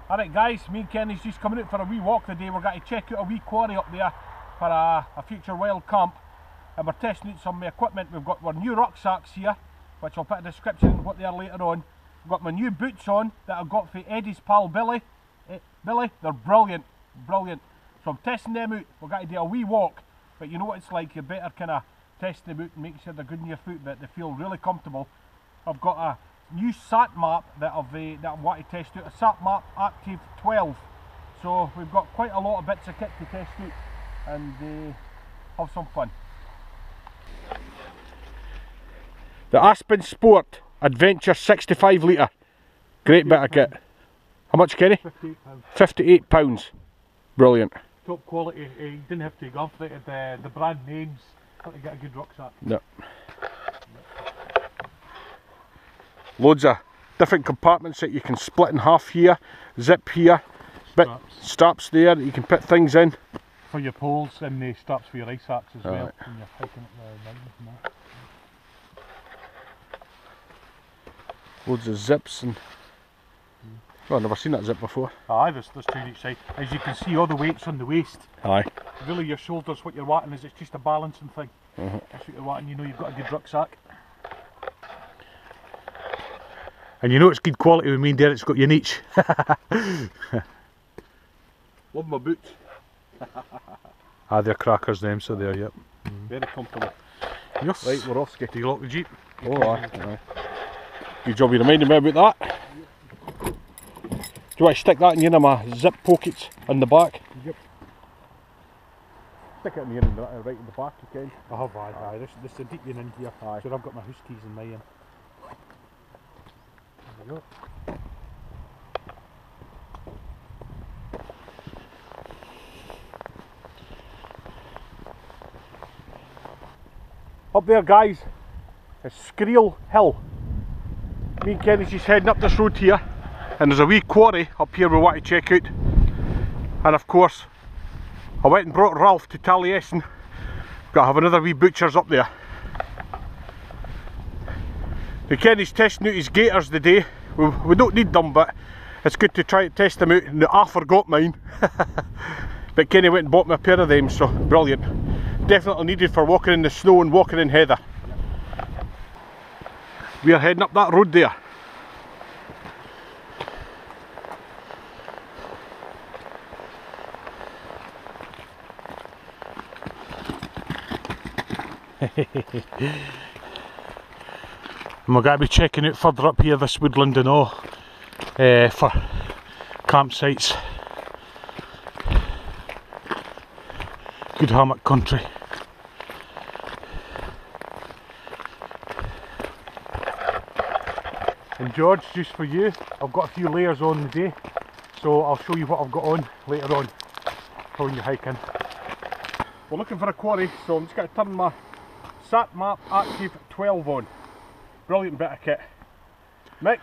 Alright guys, me and Kenny's just coming out for a wee walk today. We're going to check out a wee quarry up there for a future wild camp, and we're testing out some equipment. We've got our new rucksacks here, which I'll put a description of what they are later on. I've got my new boots on that I got for Eddie's pal Billy. Billy, they're brilliant, brilliant. So I'm testing them out. We're going to do a wee walk, but you know what it's like, you better kind of test them out and make sure they're good in your foot, but they feel really comfortable. I've got a new sat map that I want to test out, a sat map active 12. So we've got quite a lot of bits of kit to test out and have some fun. The Aspen Sport Adventure 65 litre, great bit of kit. How much, Kenny? £58. £58. Brilliant. Top quality. You didn't have to go for the brand names to get a good rucksack. No. Loads of different compartments that you can split in half here, zip here, straps there that you can put things in. For your poles and the straps for your ice axe as well when you're hiking up the mountains and that. Loads of zips and... Oh, I've never seen that zip before. Aye, there's two on each side. As you can see, all the weight's on the waist. Aye. Really your shoulders, what you're watting is it's just a balancing thing. That's what you're watting, you know you've got a good rucksack. And you know it's good quality with me and Derek's got you each. Love my boots. They're crackers them, so they're, yep. Very comfortable. Yes. Right, we're off, Skitty. Do you lock the Jeep? Oh, aye. Good job you reminded me about that. Do you want to stick that in one of my zip pockets in the back? Yep. Stick it in here right in the back you can. I have, aye. This is a deep one in here. Aye. So I've got my house keys in my end. There we go. Up there guys, is Screel Hill. Me and Kenny's just heading up this road here, and there's a wee quarry up here we want to check out. And of course, I went and brought Ralph to Taliesin. Got to have another wee butcher's up there. Now Kenny's testing out his gaiters today. We don't need them, but it's good to try to test them out. Now, I forgot mine. But Kenny went and bought me a pair of them, so brilliant. Definitely needed for walking in the snow and walking in heather. We are heading up that road there. And we're going to be checking out further up here this woodland and all for campsites. Good hammock country. And George, just for you, I've got a few layers on today, so I'll show you what I've got on later on for when you're hiking. We're looking for a quarry, so I'm just going to turn my Sat Map Active 12 on. Brilliant bit of kit. Mick,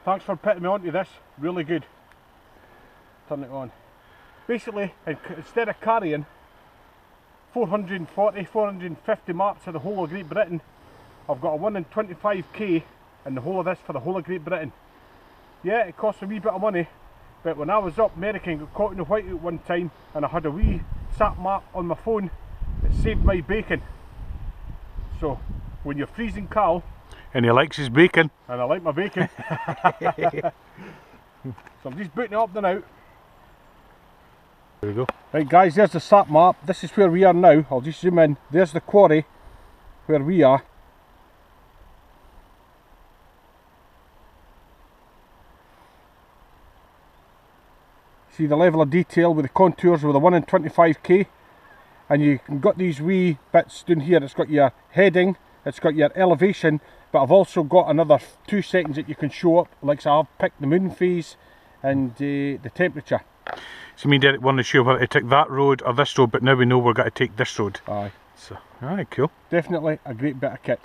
thanks for putting me onto this, really good. Turn it on. Basically, instead of carrying 440, 450 maps of the whole of Great Britain, I've got a 1 in 25k in the whole of this for the whole of Great Britain. Yeah, it costs a wee bit of money, but when I was up America and got caught in the whiteout one time and I had a wee sat map on my phone, it saved my bacon. So, when you're freezing Carl, and he likes his bacon. and I like my bacon. So I'm just booting it up there now. There we go. Right guys, there's the sat map. This is where we are now. I'll just zoom in. There's the quarry where we are. See the level of detail with the contours with the 1 in 25k, and you can got these wee bits down here. It's got your heading, it's got your elevation, but I've also got another 2 settings that you can show up, like so I've picked the moon phase and the temperature. So me and Derek weren't sure whether to take that road or this road, but now we know we're going to take this road. Aye. So, alright, cool. Definitely a great bit of kit.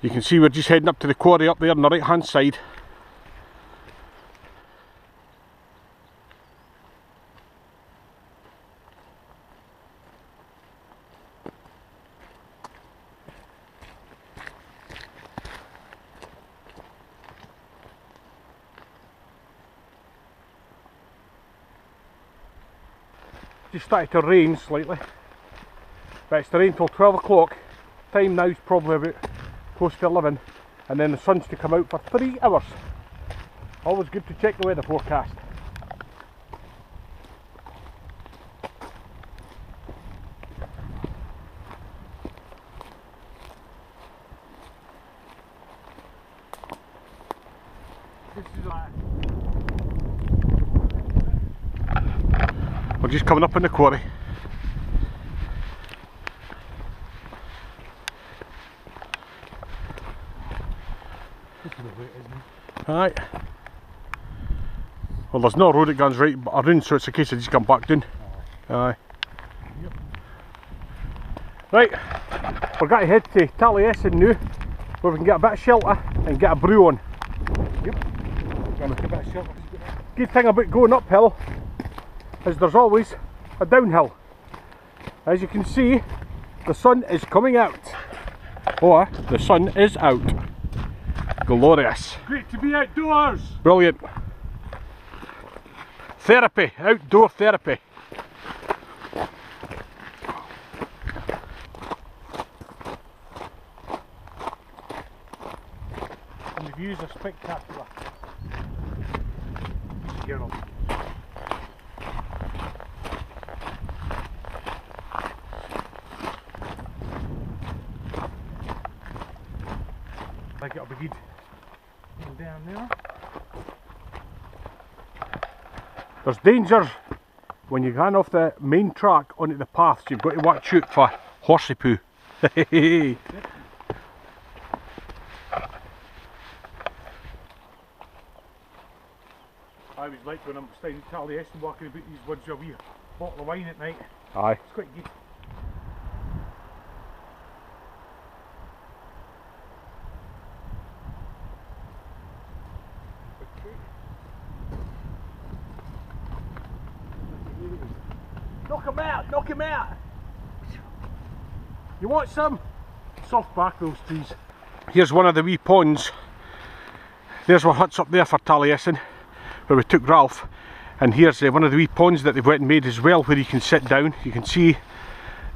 You can see we're just heading up to the quarry up there on the right hand side. Just started to rain slightly, but it's to rain till 12 o'clock. Time now is probably about close to 11, and then the sun's to come out for 3 hours. Always good to check the weather forecast. We're just coming up in the quarry. Right. Well, there's no road that goes right around, so it's a case of just come back down. Aye. Yep. Right, we're going to head to Taliesin now, where we can get a bit of shelter and get a brew on. Yep. Get a bit of shelter. Good thing about going uphill is there's always a downhill. As you can see, the sun is coming out. Or the sun is out. Glorious. Great to be outdoors. Brilliant. Therapy, outdoor therapy. And the views are spectacular. Here on. I think it'll be good. Down there. There's dangers when you run off the main track onto the path, so you've got to watch out for horsey poo. I always like when I'm staying in Taliesin walking about these woods with a wee bottle of wine at night. Aye. It's quite good. Knock him out! Knock him out! You want some? Soft back those trees. Here's one of the wee ponds. There's our huts up there for Taliesin, where we took Ralph. And here's one of the wee ponds that they've went and made as well, where you can sit down. You can see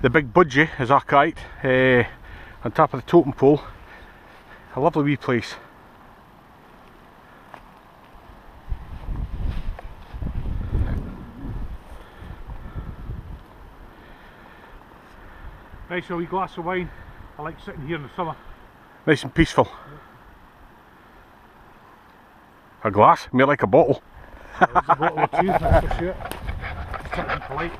the big budgie, as I call it, on top of the totem pole. A lovely wee place. Nice wee glass of wine. I like sitting here in the summer. Nice and peaceful. A glass? More like a bottle. There's a bottle or two, that's for sure. Just trying to be polite.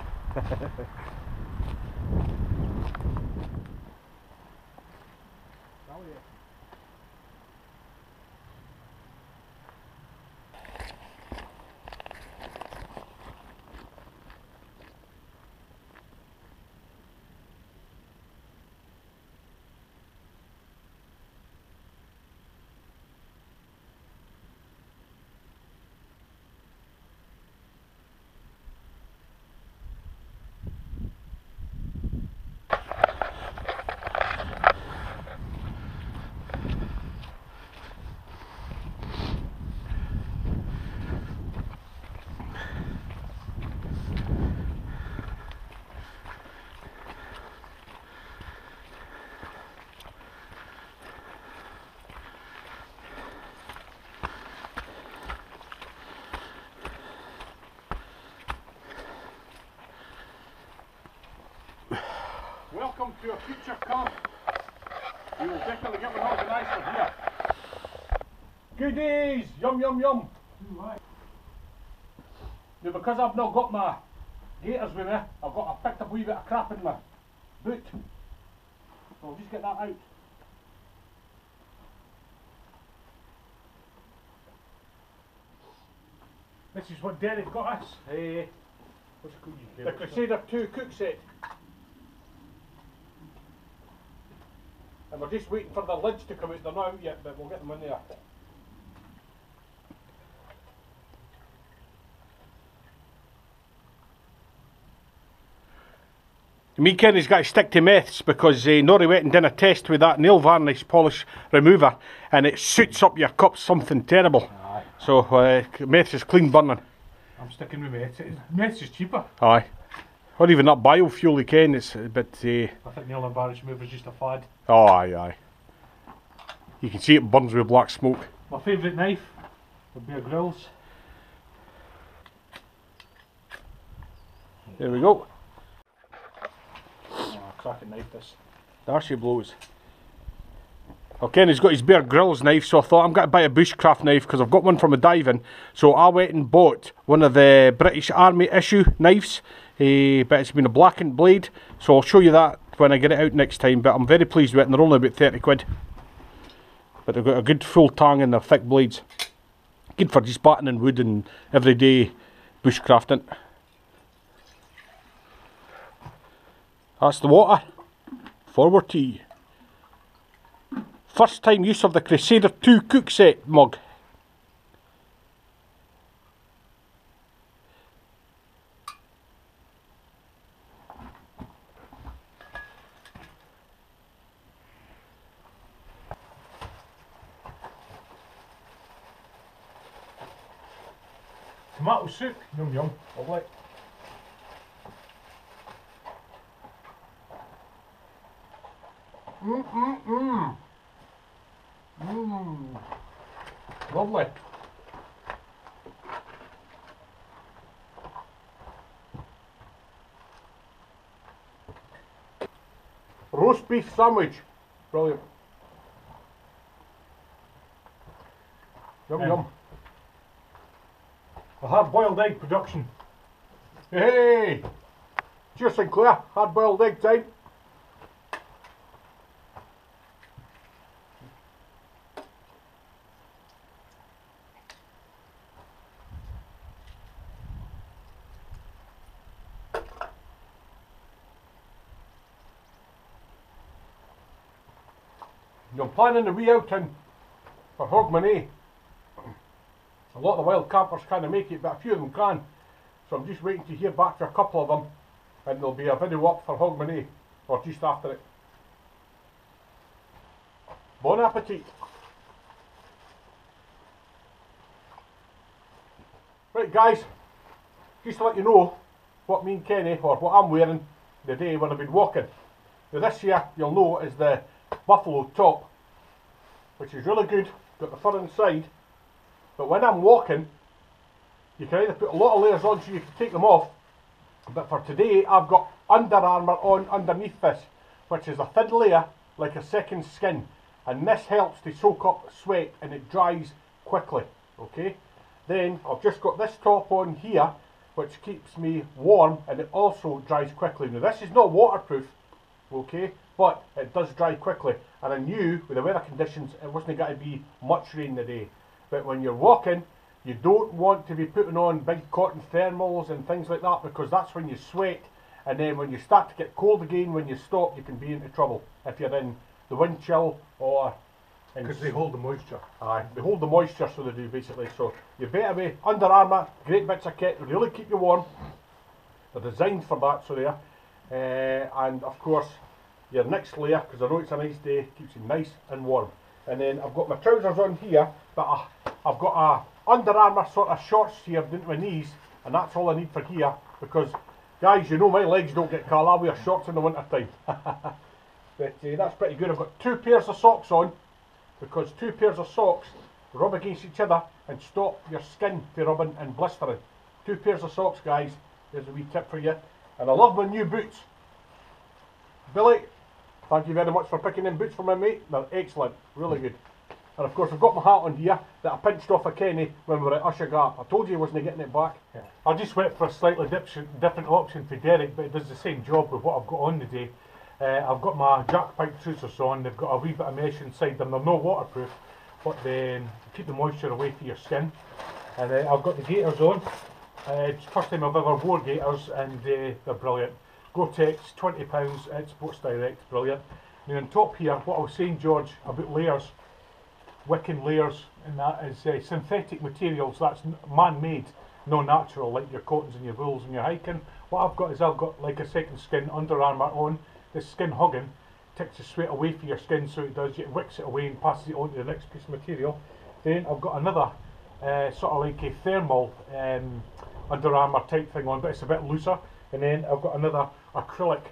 Welcome to a future camp. We will definitely get one organised for here. Goodies! Yum yum yum! Now because I've not got my gaiters with me, I picked up a wee bit of crap in my boot. So I'll just get that out. This is what Derek got us. What's it called? The Crusader 2 cook set. And we're just waiting for the lids to come out. They're not out yet, but we'll get them in there. Me Kenny's got to stick to meths because Nori went and did a test with that nail varnish polish remover and it suits up your cup something terrible. Aye. So meths is clean burning. I'm sticking with meths. Meths is cheaper. Aye. Or even that biofuel you can, it's a bit... I think nail and varnish remover is just a fad. Oh aye, aye. You can see it burns with black smoke. My favourite knife would be a grills. There we go. Cracking knife this. There she blows. Well, Kenny's got his Bear Grylls knife, so I thought I'm going to buy a bushcraft knife because I've got one from a diving. So I went and bought one of the British Army issue knives, but it's been a blackened blade, so I'll show you that when I get it out next time. But I'm very pleased with it, and they're only about 30 quid. But they've got a good full tang and they're thick blades. Good for just battening wood and everyday bushcrafting. That's the water. Forward to you. First time use of the Crusader 2 cook set mug. Tomato soup. Yum yum. Lovely. Lovely. Roast beef sandwich. Brilliant. Yum yum. A hard boiled egg production. Hey! Cheers Sinclair. Hard boiled egg time. I'm planning a wee outing for Hogmanay. A lot of the wild campers can't make it, but a few of them can. So I'm just waiting to hear back for a couple of them, and there'll be a video up for Hogmanay, or just after it. Bon appetit! Right guys, just to let you know what me and Kenny, or what I'm wearing the day when I've been walking. Now this here, you'll know, is the buffalo top, which is really good, got the fur inside, but when I'm walking you can either put a lot of layers on so you can take them off, but for today I've got Under Armour on underneath this, which is a thin layer like a second skin, and this helps to soak up sweat and it dries quickly. Okay, then I've just got this top on here which keeps me warm and it also dries quickly. Now this is not waterproof, okay, but it does dry quickly, and I knew with the weather conditions it wasn't going to be much rain today. But when you're walking, you don't want to be putting on big cotton thermals and things like that, because that's when you sweat, and then when you start to get cold again, when you stop, you can be into trouble if you're in the wind chill or... Because they hold the moisture. Aye, they hold the moisture, so they do basically. So you better be Under Armour, great bits of kit, really keep you warm. They're designed for that, so there. And of course, your next layer, because I know it's a nice day, keeps you nice and warm. And then I've got my trousers on here, but I've got a Under Armour sort of shorts here down to my knees, and that's all I need for here, because guys, you know my legs don't get cold. I wear shorts in the winter time. But that's pretty good. I've got 2 pairs of socks on, because 2 pairs of socks rub against each other and stop your skin from rubbing and blistering. 2 pairs of socks, guys. There's a wee tip for you. And I love my new boots. Billy, thank you very much for picking in boots for my mate. They're excellent, really good. And of course I've got my hat on here that I pinched off of Kenny when we were at Usher Gap. I told you I wasn't getting it back. Yeah. I just went for a slightly different option for Derek, but it does the same job with what I've got on today. I've got my jack pipe trousers on. They've got a wee bit of mesh inside them. They're not waterproof, but then keep the moisture away from your skin. And I've got the gaiters on. It's the first time I've ever wore gaiters, and they're brilliant. Gore-Tex, £20 at Sports Direct, brilliant. Now on top here, what I was saying, George, about layers, wicking layers, and that is synthetic materials. That's man-made, no natural, like your cottons and your wools and your hiking. What I've got is I've got like a second skin Under Armour on. This skin hugging takes the sweat away from your skin, so it does. It wicks it away and passes it on to the next piece of material. Then I've got another sort of like a thermal Under Armour type thing on, but it's a bit looser. And then I've got another acrylic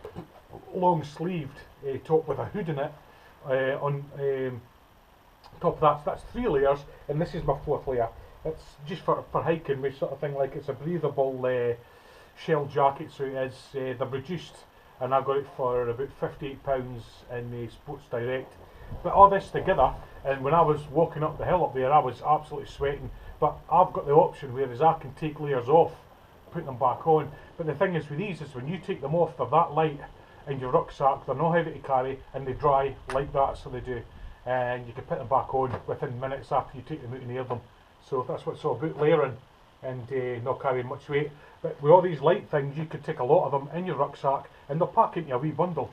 long sleeved top with a hood in it on top of that. So that's 3 layers, and this is my 4th layer. It's just for hiking, which sort of thing, like it's a breathable shell jacket, so it is. They're reduced, and I got it for about £58 in the Sports Direct. But all this together, and when I was walking up the hill up there, I was absolutely sweating. But I've got the option whereas I can take layers off, put them back on. But the thing is with these is when you take them off, they're that light in your rucksack, they're not heavy to carry, and they dry like that, so they do. And you can put them back on within minutes after you take them out and air them. So that's what's all about, layering and not carrying much weight. But with all these light things, you could take a lot of them in your rucksack, and they'll pack into a wee bundle,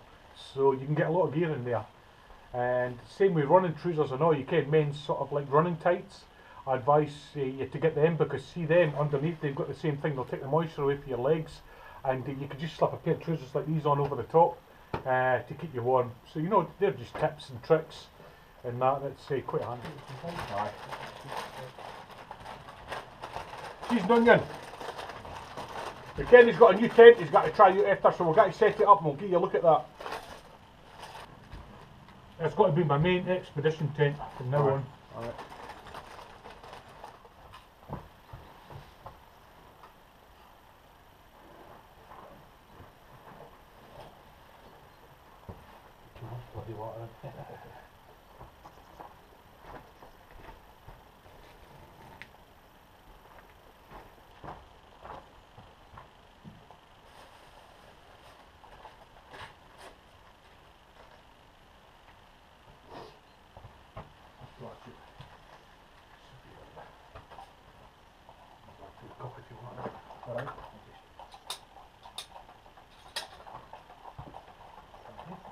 so you can get a lot of gear in there. And same with running trousers and all, you can men's sort of like running tights. I advise you to get them, because see them underneath, they've got the same thing, they'll take the moisture away from your legs, and you could just slip a pair of trousers like these on over the top to keep you warm. So you know, they're just tips and tricks, and that's quite handy. Cheese and onion. Kenny's got a new tent he's got to try out after, so we're going to set it up and we'll give you a look at that. It's got to be my main expedition tent from now on. Alright. Bloody water.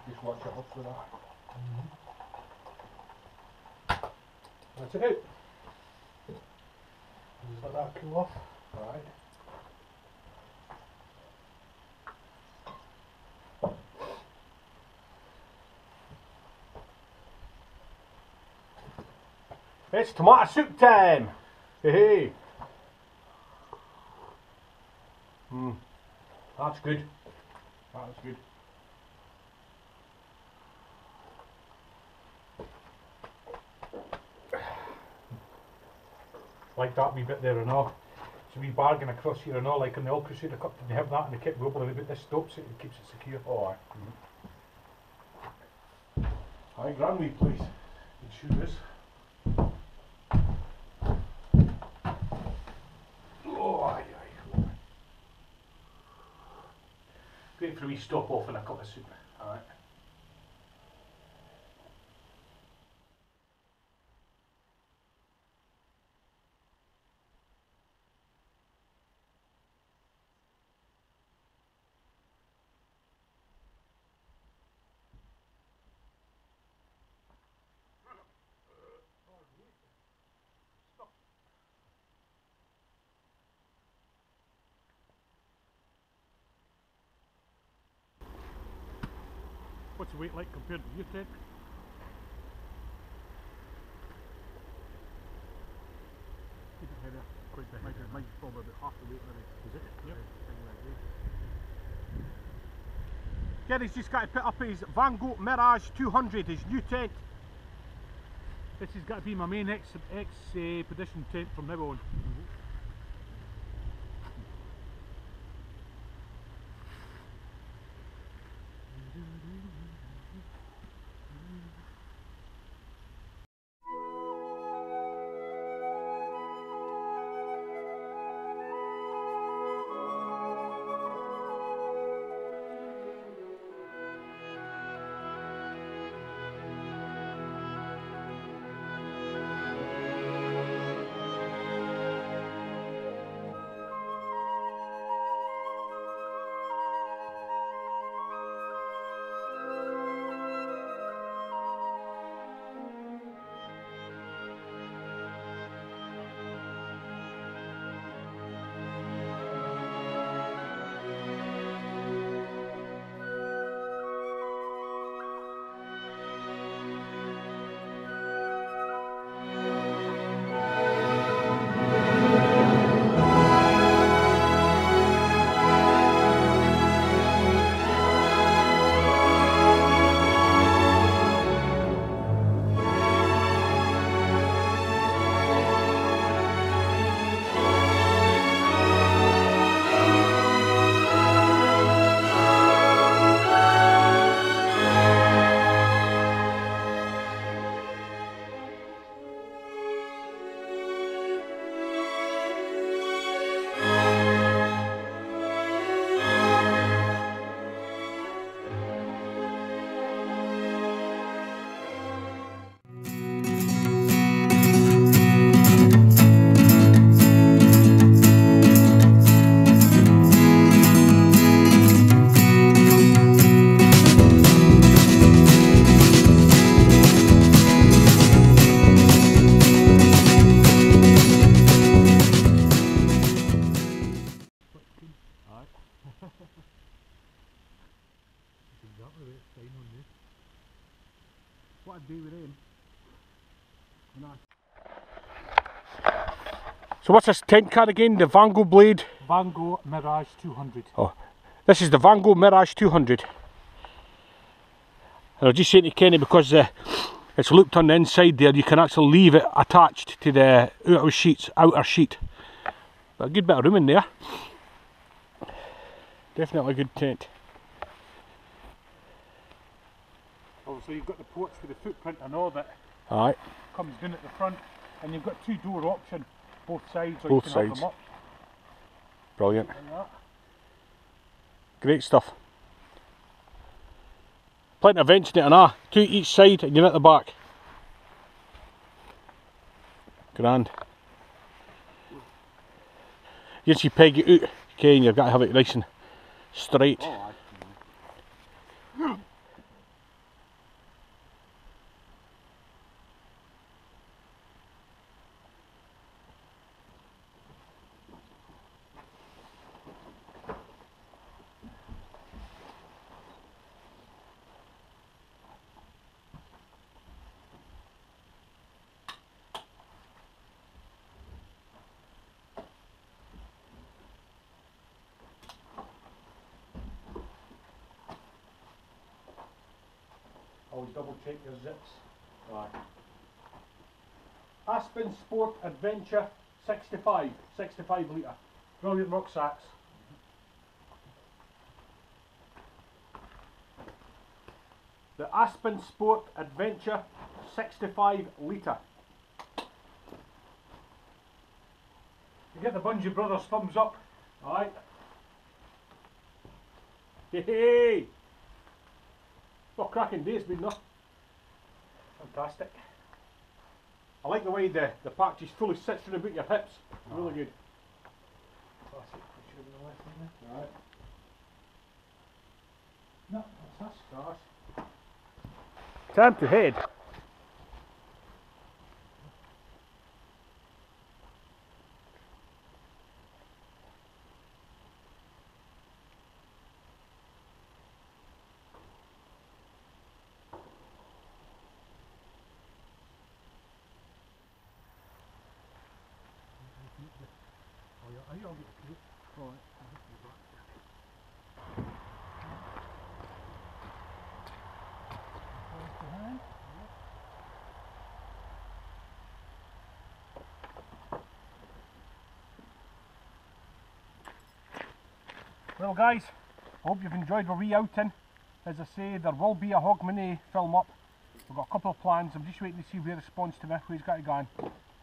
Just watch it up with that. That's it out. Just let that cool off. Alright. It's tomato soup time! Hey hey! That's good. That's good. Like that wee bit there and all. It's a wee bargain across here and all, like in the All Crusader Cup, did they have that and they kept wobbling about, this stops it and keeps it secure. Oh aye. Hi Granby please. It sure is. Oh aye aye. Great for a wee stop off and a cup of soup. Alright. What's the weight like compared to your tent? Keep it heavier. Quite big. Mine's probably about half the weight maybe. Is it? Yep. Gary's just got to put up his Van Gogh Mirage 200, his new tent. This has got to be my main expedition tent from now on. So what's this tent car again? The Vango Blade? Vango Mirage 200. Oh, this is the Vango Mirage 200. And I was just saying to Kenny, because it's looped on the inside there, you can actually leave it attached to the outer sheet. But a good bit of room in there. Definitely a good tent. Obviously you've got the porch with the footprint and all that. Aye. Comes down at the front, and you've got 2-door option both sides, or Both you can have sides. them up. Brilliant. Like that. Great stuff. Plenty of vents in it, and 2 each side, and you're at the back. Grand. Once you peg it out, okay, and you've got to have it nice and straight. Oh, aye. Always double check your zips. Right. Aspen Sport Adventure 65 litre. Brilliant rucksacks. The Aspen Sport Adventure 65 litre. You get the Bungee Brothers thumbs up. Alright. Hey! What a cracking day it's been though. Fantastic. I like the way the pack just fully sits through about your hips. Really good. Classic picture of the left in there. Right. No, that's stars. Time to head. Well guys, I hope you've enjoyed our wee outing. As I say, there will be a Hogmanay film up. We've got a couple of plans. I'm just waiting to see where he responds to me, who's got it going,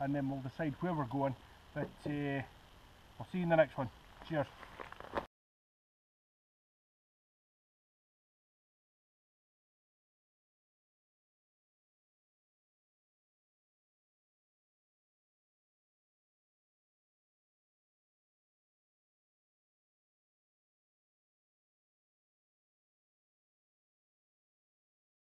and then we'll decide where we're going. But we'll see you in the next one. Cheers.